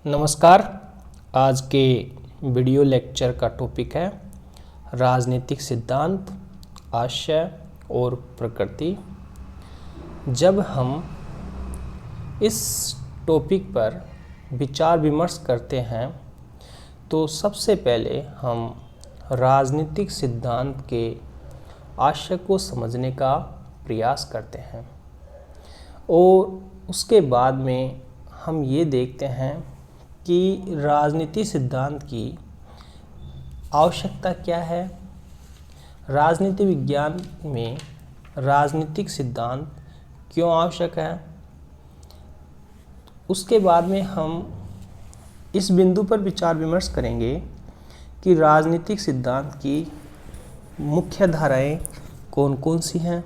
नमस्कार। आज के वीडियो लेक्चर का टॉपिक है राजनीतिक सिद्धांत, आशय और प्रकृति। जब हम इस टॉपिक पर विचार विमर्श करते हैं तो सबसे पहले हम राजनीतिक सिद्धांत के आशय को समझने का प्रयास करते हैं और उसके बाद में हम ये देखते हैं कि राजनीति सिद्धांत की आवश्यकता क्या है, राजनीति विज्ञान में राजनीतिक सिद्धांत क्यों आवश्यक है। उसके बाद में हम इस बिंदु पर विचार विमर्श करेंगे कि राजनीतिक सिद्धांत की मुख्य धाराएं कौन कौन सी हैं।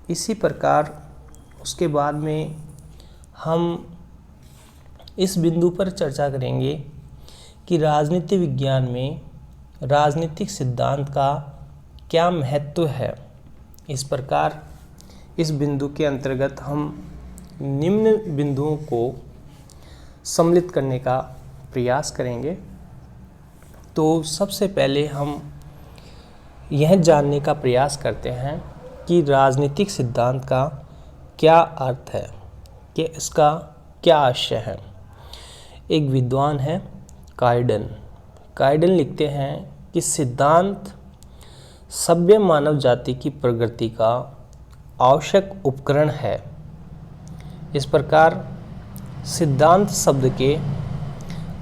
इसी प्रकार उसके बाद में हम इस बिंदु पर चर्चा करेंगे कि राजनीति विज्ञान में राजनीतिक सिद्धांत का क्या महत्व है। इस प्रकार इस बिंदु के अंतर्गत हम निम्न बिंदुओं को सम्मिलित करने का प्रयास करेंगे। तो सबसे पहले हम यह जानने का प्रयास करते हैं कि राजनीतिक सिद्धांत का क्या अर्थ है, कि इसका क्या आशय है। एक विद्वान है काइडन लिखते हैं कि सिद्धांत सभ्य मानव जाति की प्रगति का आवश्यक उपकरण है। इस प्रकार सिद्धांत शब्द के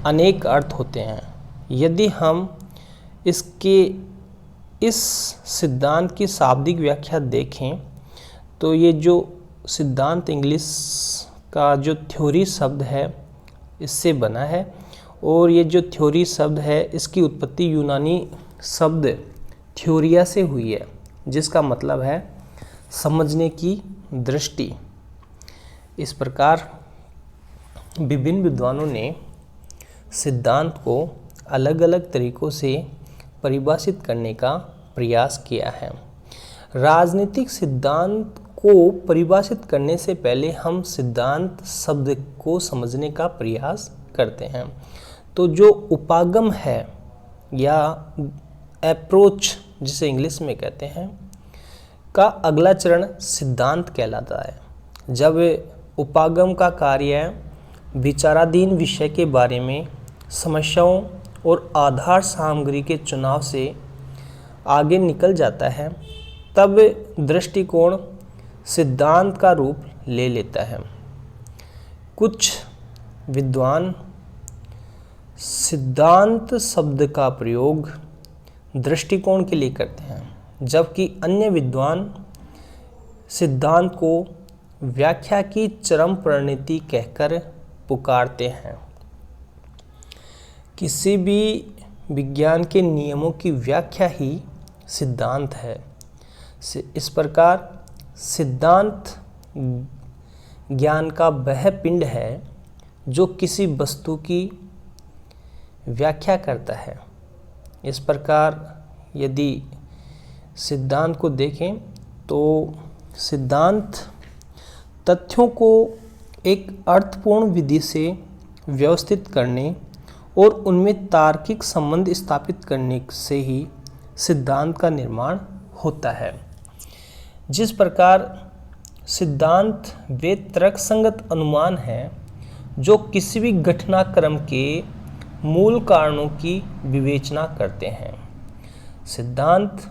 अनेक अर्थ होते हैं। यदि हम इस सिद्धांत की शाब्दिक व्याख्या देखें तो ये जो सिद्धांत इंग्लिश का जो थ्योरी शब्द है इससे बना है और ये जो थ्योरी शब्द है इसकी उत्पत्ति यूनानी शब्द थ्योरिया से हुई है, जिसका मतलब है समझने की दृष्टि। इस प्रकार विभिन्न विद्वानों ने सिद्धांत को अलग अलग तरीकों से परिभाषित करने का प्रयास किया है। राजनीतिक सिद्धांत को परिभाषित करने से पहले हम सिद्धांत शब्द को समझने का प्रयास करते हैं। तो जो उपागम है या अप्रोच जिसे इंग्लिश में कहते हैं का अगला चरण सिद्धांत कहलाता है। जब उपागम का कार्य विचाराधीन विषय के बारे में समस्याओं और आधार सामग्री के चुनाव से आगे निकल जाता है तब दृष्टिकोण सिद्धांत का रूप ले लेता है। कुछ विद्वान सिद्धांत शब्द का प्रयोग दृष्टिकोण के लिए करते हैं, जबकि अन्य विद्वान सिद्धांत को व्याख्या की चरम परिणति कहकर पुकारते हैं। किसी भी विज्ञान के नियमों की व्याख्या ही सिद्धांत है। इस प्रकार सिद्धांत ज्ञान का वह पिंड है जो किसी वस्तु की व्याख्या करता है। इस प्रकार यदि सिद्धांत को देखें तो सिद्धांत तथ्यों को एक अर्थपूर्ण विधि से व्यवस्थित करने और उनमें तार्किक संबंध स्थापित करने से ही सिद्धांत का निर्माण होता है। जिस प्रकार सिद्धांत वे तर्कसंगत अनुमान हैं जो किसी भी घटनाक्रम के मूल कारणों की विवेचना करते हैं। सिद्धांत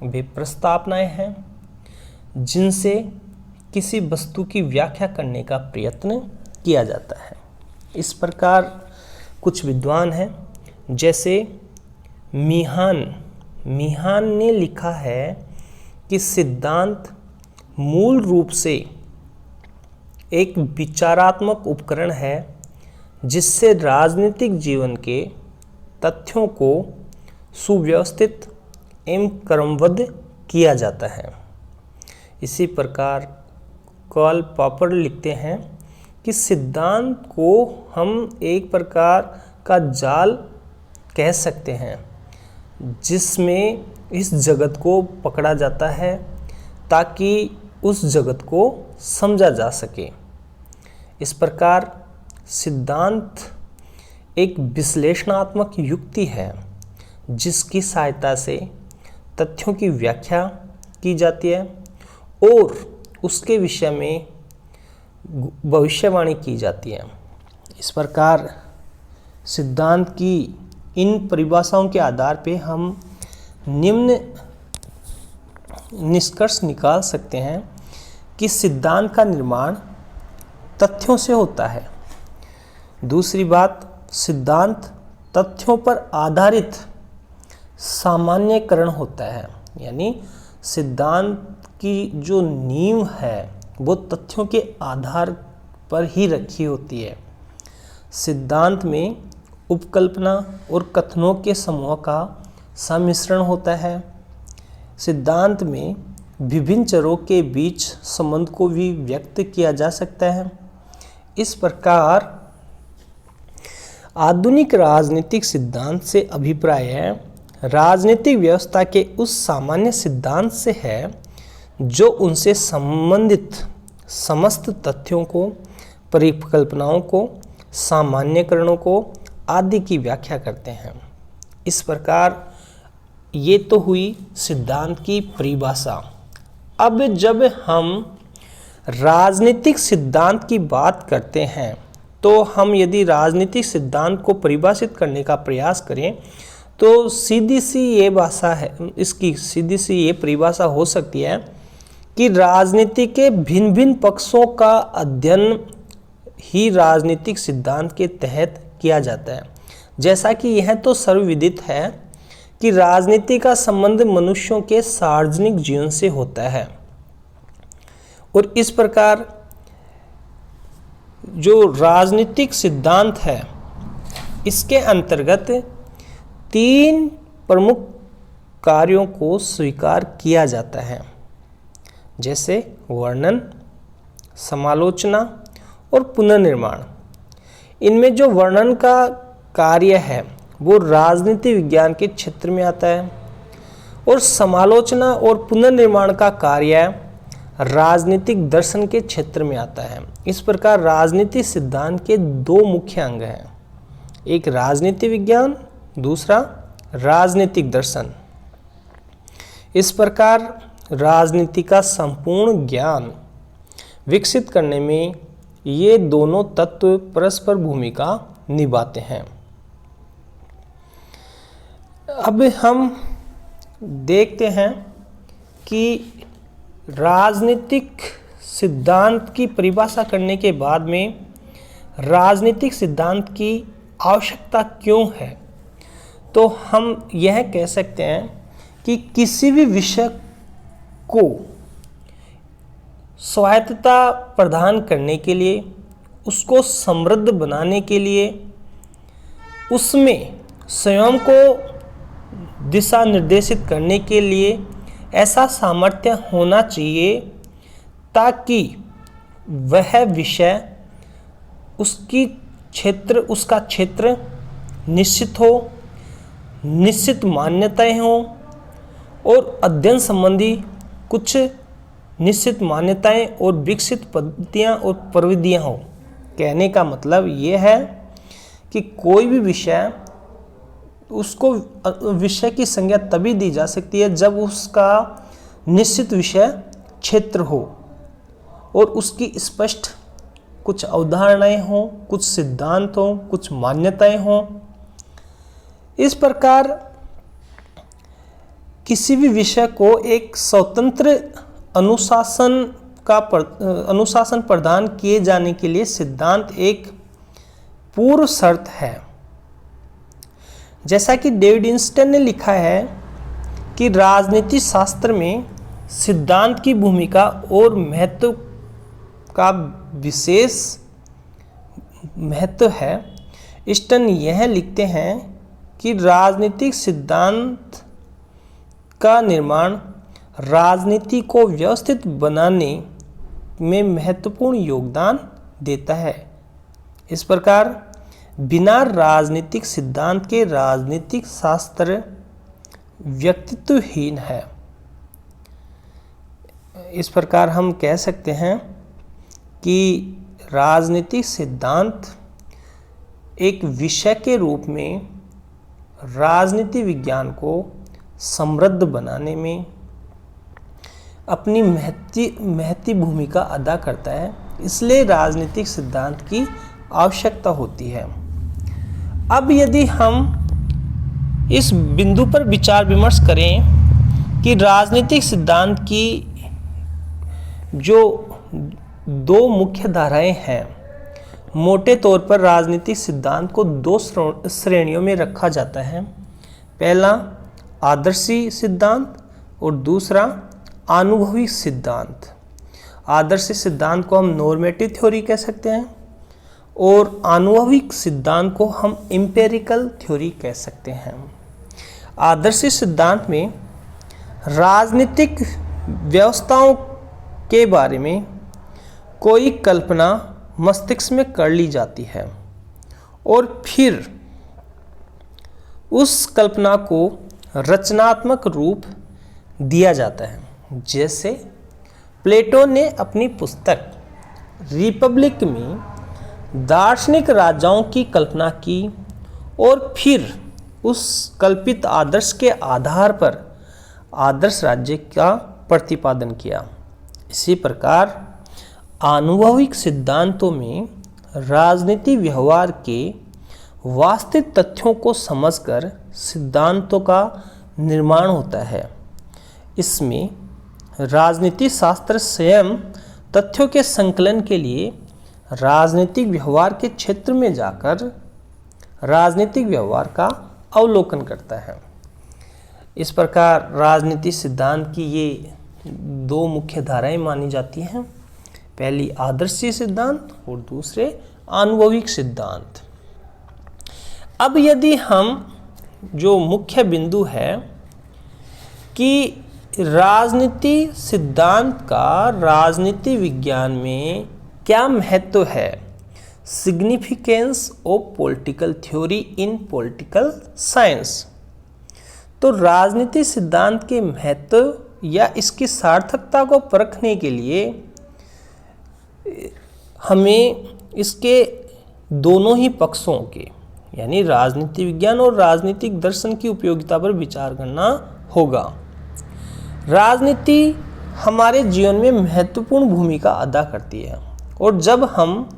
वे प्रस्तावनाएं हैं जिनसे किसी वस्तु की व्याख्या करने का प्रयत्न किया जाता है। इस प्रकार कुछ विद्वान हैं जैसे मीहान ने लिखा है कि सिद्धांत मूल रूप से एक विचारात्मक उपकरण है जिससे राजनीतिक जीवन के तथ्यों को सुव्यवस्थित एवं क्रमबद्ध किया जाता है। इसी प्रकार कार्ल पॉपर लिखते हैं कि सिद्धांत को हम एक प्रकार का जाल कह सकते हैं जिसमें इस जगत को पकड़ा जाता है ताकि उस जगत को समझा जा सके। इस प्रकार सिद्धांत एक विश्लेषणात्मक युक्ति है जिसकी सहायता से तथ्यों की व्याख्या की जाती है और उसके विषय में भविष्यवाणी की जाती है। इस प्रकार सिद्धांत की इन परिभाषाओं के आधार पे हम निम्न निष्कर्ष निकाल सकते हैं कि सिद्धांत का निर्माण तथ्यों से होता है। दूसरी बात, सिद्धांत तथ्यों पर आधारित सामान्यकरण होता है, यानी सिद्धांत की जो नींव है वो तथ्यों के आधार पर ही रखी होती है। सिद्धांत में उपकल्पना और कथनों के समूह का सम्मिश्रण होता है। सिद्धांत में विभिन्न चरों के बीच संबंध को भी व्यक्त किया जा सकता है। इस प्रकार आधुनिक राजनीतिक सिद्धांत से अभिप्राय है राजनीतिक व्यवस्था के उस सामान्य सिद्धांत से है जो उनसे संबंधित समस्त तथ्यों को, परिकल्पनाओं को, सामान्यकरणों को आदि की व्याख्या करते हैं। इस प्रकार ये तो हुई सिद्धांत की परिभाषा। अब जब हम राजनीतिक सिद्धांत की बात करते हैं तो हम यदि राजनीतिक सिद्धांत को परिभाषित करने का प्रयास करें तो सीधी सी ये भाषा है, इसकी सीधी सी ये परिभाषा हो सकती है कि राजनीति के भिन्न भिन्न पक्षों का अध्ययन ही राजनीतिक सिद्धांत के तहत किया जाता है। जैसा कि यह तो सर्वविदित है कि राजनीति का संबंध मनुष्यों के सार्वजनिक जीवन से होता है और इस प्रकार जो राजनीतिक सिद्धांत है इसके अंतर्गत 3 प्रमुख कार्यों को स्वीकार किया जाता है, जैसे वर्णन, समालोचना और पुनर्निर्माण। इनमें जो वर्णन का कार्य है वो राजनीति विज्ञान के क्षेत्र में आता है और समालोचना और पुनर्निर्माण का कार्य राजनीतिक दर्शन के क्षेत्र में आता है। इस प्रकार राजनीति सिद्धांत के 2 मुख्य अंग हैं, एक राजनीति विज्ञान, दूसरा राजनीतिक दर्शन। इस प्रकार राजनीति का संपूर्ण ज्ञान विकसित करने में ये दोनों तत्व परस्पर भूमिका निभाते हैं। अब हम देखते हैं कि राजनीतिक सिद्धांत की परिभाषा करने के बाद में राजनीतिक सिद्धांत की आवश्यकता क्यों है। तो हम यह कह सकते हैं कि किसी भी विषय को स्वायत्तता प्रदान करने के लिए, उसको समृद्ध बनाने के लिए, उसमें स्वयं को दिशा निर्देशित करने के लिए ऐसा सामर्थ्य होना चाहिए ताकि वह विषय उसका क्षेत्र निश्चित हो, निश्चित मान्यताएं हों और अध्ययन संबंधी कुछ निश्चित मान्यताएं और विकसित पद्धतियां और प्रविधियां हों। कहने का मतलब ये है कि कोई भी विषय, उसको विषय की संज्ञा तभी दी जा सकती है जब उसका निश्चित विषय क्षेत्र हो और उसकी स्पष्ट कुछ अवधारणाएं हों, कुछ सिद्धांत हों, कुछ मान्यताएं हों। इस प्रकार किसी भी विषय को एक स्वतंत्र अनुशासन प्रदान किए जाने के लिए सिद्धांत एक पूर्व शर्त है। जैसा कि डेविड इंस्टन ने लिखा है कि राजनीति शास्त्र में सिद्धांत की भूमिका और महत्व का विशेष महत्व है। इंस्टन यह लिखते हैं कि राजनीतिक सिद्धांत का निर्माण राजनीति को व्यवस्थित बनाने में महत्वपूर्ण योगदान देता है। इस प्रकार बिना राजनीतिक सिद्धांत के राजनीतिक शास्त्र व्यक्तित्वहीन है। इस प्रकार हम कह सकते हैं कि राजनीतिक सिद्धांत एक विषय के रूप में राजनीति विज्ञान को समृद्ध बनाने में अपनी महती भूमिका अदा करता है, इसलिए राजनीतिक सिद्धांत की आवश्यकता होती है। अब यदि हम इस बिंदु पर विचार विमर्श करें कि राजनीतिक सिद्धांत की जो दो मुख्य धाराएं हैं, मोटे तौर पर राजनीतिक सिद्धांत को दो श्रेणियों में रखा जाता है। पहला आदर्शी सिद्धांत और दूसरा आनुभविक सिद्धांत। आदर्शी सिद्धांत को हम नॉर्मेटिव थ्योरी कह सकते हैं और अनुभविक सिद्धांत को हम एम्पिरिकल थ्योरी कह सकते हैं। आदर्शी सिद्धांत में राजनीतिक व्यवस्थाओं के बारे में कोई कल्पना मस्तिष्क में कर ली जाती है और फिर उस कल्पना को रचनात्मक रूप दिया जाता है। जैसे प्लेटो ने अपनी पुस्तक रिपब्लिक में दार्शनिक राजाओं की कल्पना की और फिर उस कल्पित आदर्श के आधार पर आदर्श राज्य का प्रतिपादन किया। इसी प्रकार आनुभविक सिद्धांतों में राजनीति व्यवहार के वास्तविक तथ्यों को समझकर सिद्धांतों का निर्माण होता है। इसमें राजनीति शास्त्र स्वयं तथ्यों के संकलन के लिए राजनीतिक व्यवहार के क्षेत्र में जाकर राजनीतिक व्यवहार का अवलोकन करता है। इस प्रकार राजनीति सिद्धांत की ये दो मुख्य धाराएं मानी जाती हैं, पहली आदर्शी सिद्धांत और दूसरे आनुभविक सिद्धांत। अब यदि हम जो मुख्य बिंदु है कि राजनीति सिद्धांत का राजनीति विज्ञान में क्या महत्व है, significance of political theory in political science, तो राजनीति सिद्धांत के महत्व या इसकी सार्थकता को परखने के लिए हमें इसके दोनों ही पक्षों के यानी राजनीति विज्ञान और राजनीतिक दर्शन की उपयोगिता पर विचार करना होगा। राजनीति हमारे जीवन में महत्वपूर्ण भूमिका अदा करती है और जब हम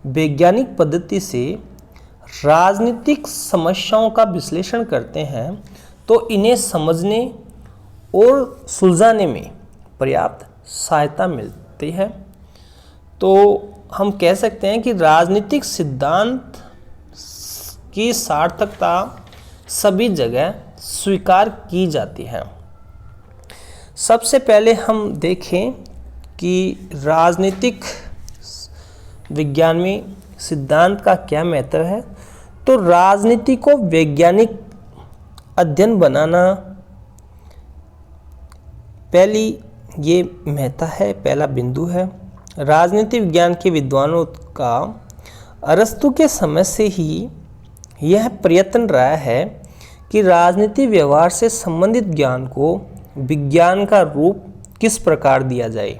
वैज्ञानिक पद्धति से राजनीतिक समस्याओं का विश्लेषण करते हैं तो इन्हें समझने और सुलझाने में पर्याप्त सहायता मिलती है। तो हम कह सकते हैं कि राजनीतिक सिद्धांत की सार्थकता सभी जगह स्वीकार की जाती है। सबसे पहले हम देखें कि राजनीतिक विज्ञान में सिद्धांत का क्या महत्व है। तो राजनीति को वैज्ञानिक अध्ययन बनाना पहली ये महत्व है, पहला बिंदु है। राजनीति विज्ञान के विद्वानों का अरस्तु के समय से ही यह प्रयत्न रहा है कि राजनीति व्यवहार से संबंधित ज्ञान को विज्ञान का रूप किस प्रकार दिया जाए।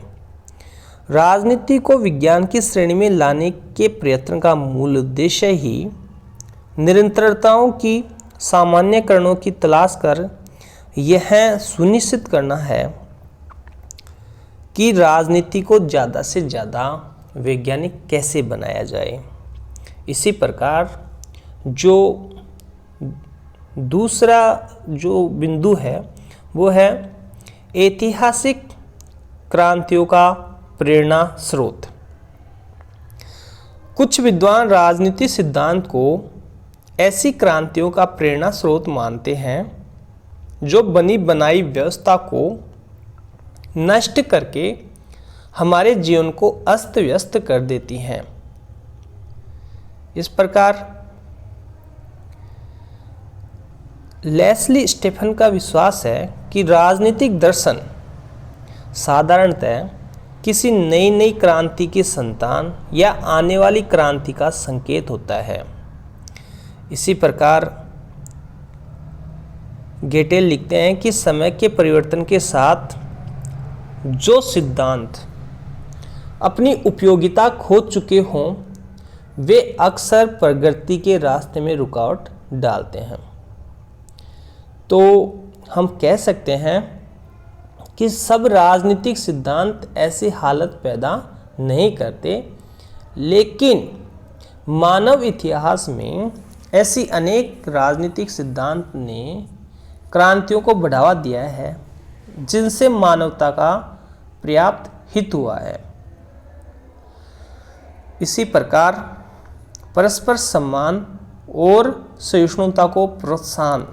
राजनीति को विज्ञान की श्रेणी में लाने के प्रयत्न का मूल उद्देश्य ही निरंतरताओं की सामान्यकरणों की तलाश कर यह सुनिश्चित करना है कि राजनीति को ज़्यादा से ज़्यादा वैज्ञानिक कैसे बनाया जाए। इसी प्रकार जो दूसरा जो बिंदु है वो है ऐतिहासिक क्रांतियों का प्रेरणा स्रोत। कुछ विद्वान राजनीति सिद्धांत को ऐसी क्रांतियों का प्रेरणा स्रोत मानते हैं जो बनी बनाई व्यवस्था को नष्ट करके हमारे जीवन को अस्त व्यस्त कर देती हैं। इस प्रकार लेस्ली स्टेफन का विश्वास है कि राजनीतिक दर्शन साधारणतः किसी नई क्रांति की संतान या आने वाली क्रांति का संकेत होता है। इसी प्रकार गेटेल लिखते हैं कि समय के परिवर्तन के साथ जो सिद्धांत अपनी उपयोगिता खो चुके हों वे अक्सर प्रगति के रास्ते में रुकावट डालते हैं। तो हम कह सकते हैं कि सब राजनीतिक सिद्धांत ऐसी हालत पैदा नहीं करते, लेकिन मानव इतिहास में ऐसी अनेक राजनीतिक सिद्धांत ने क्रांतियों को बढ़ावा दिया है जिनसे मानवता का पर्याप्त हित हुआ है। इसी प्रकार परस्पर सम्मान और सहिष्णुता को प्रोत्साहन,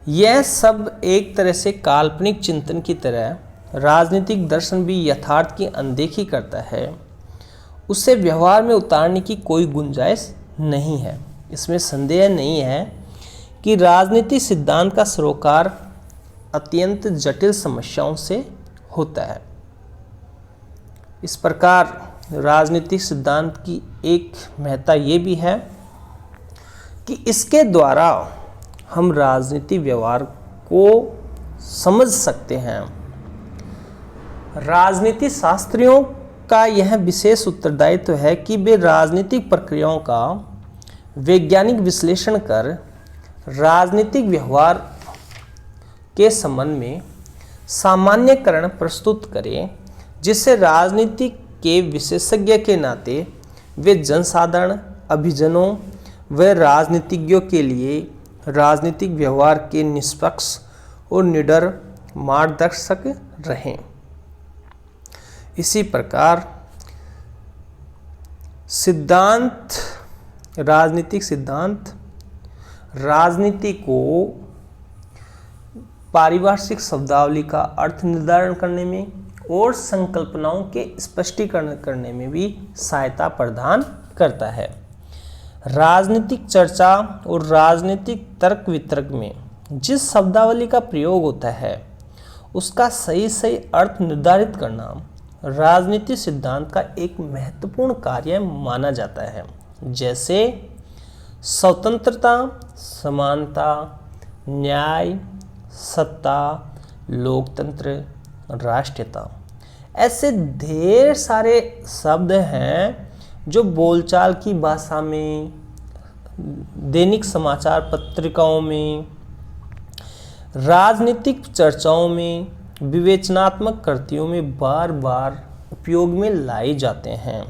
यह सब एक तरह से काल्पनिक चिंतन की तरह राजनीतिक दर्शन भी यथार्थ की अनदेखी करता है, उसे व्यवहार में उतारने की कोई गुंजाइश नहीं है। इसमें संदेह नहीं है कि राजनीतिक सिद्धांत का सरोकार अत्यंत जटिल समस्याओं से होता है। इस प्रकार राजनीतिक सिद्धांत की एक महत्ता ये भी है कि इसके द्वारा हम राजनीतिक व्यवहार को समझ सकते हैं। राजनीति शास्त्रियों का यह विशेष उत्तरदायित्व है कि वे राजनीतिक प्रक्रियाओं का वैज्ञानिक विश्लेषण कर राजनीतिक व्यवहार के संबंध में सामान्यकरण प्रस्तुत करें, जिससे राजनीति के विशेषज्ञ के नाते वे जनसाधारण, अभिजनों व राजनीतिज्ञों के लिए राजनीतिक व्यवहार के निष्पक्ष और निडर मार्गदर्शक रहें। इसी प्रकार राजनीतिक सिद्धांत राजनीति को पारिभाषिक शब्दावली का अर्थ निर्धारण करने में और संकल्पनाओं के स्पष्टीकरण करने में भी सहायता प्रदान करता है। राजनीतिक चर्चा और राजनीतिक तर्क वितर्क में जिस शब्दावली का प्रयोग होता है उसका सही अर्थ निर्धारित करना राजनीतिक सिद्धांत का एक महत्वपूर्ण कार्य माना जाता है, जैसे स्वतंत्रता, समानता, न्याय, सत्ता, लोकतंत्र, राष्ट्रीयता। ऐसे ढेर सारे शब्द हैं जो बोलचाल की भाषा में, दैनिक समाचार पत्रिकाओं में, राजनीतिक चर्चाओं में, विवेचनात्मक कृतियों में बार बार उपयोग में लाए जाते हैं।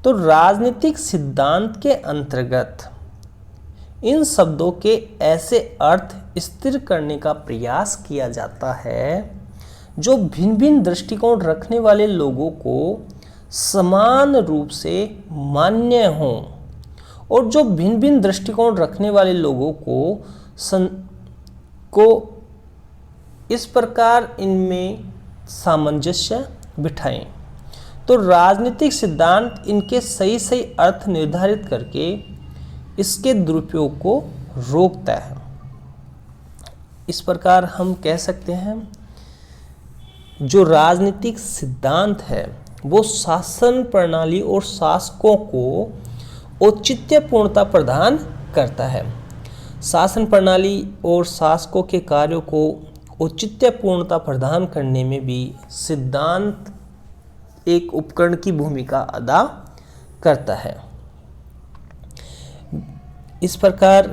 तो राजनीतिक सिद्धांत के अंतर्गत इन शब्दों के ऐसे अर्थ स्थिर करने का प्रयास किया जाता है जो भिन्न भिन्न दृष्टिकोण रखने वाले लोगों को समान रूप से मान्य हों और जो भिन्न भिन्न दृष्टिकोण रखने वाले लोगों को इस प्रकार इनमें सामंजस्य बिठाएं। तो राजनीतिक सिद्धांत इनके सही अर्थ निर्धारित करके इसके दुरुपयोग को रोकता है। इस प्रकार हम कह सकते हैं जो राजनीतिक सिद्धांत है वो शासन प्रणाली और शासकों को औचित्यपूर्णता प्रदान करता है। शासन प्रणाली और शासकों के कार्यों को औचित्यपूर्णता प्रदान करने में भी सिद्धांत एक उपकरण की भूमिका अदा करता है। इस प्रकार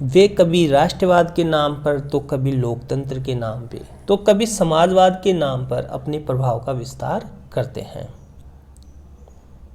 वे कभी राष्ट्रवाद के नाम पर, तो कभी लोकतंत्र के नाम पे, तो कभी समाजवाद के नाम पर अपने प्रभाव का विस्तार करते हैं।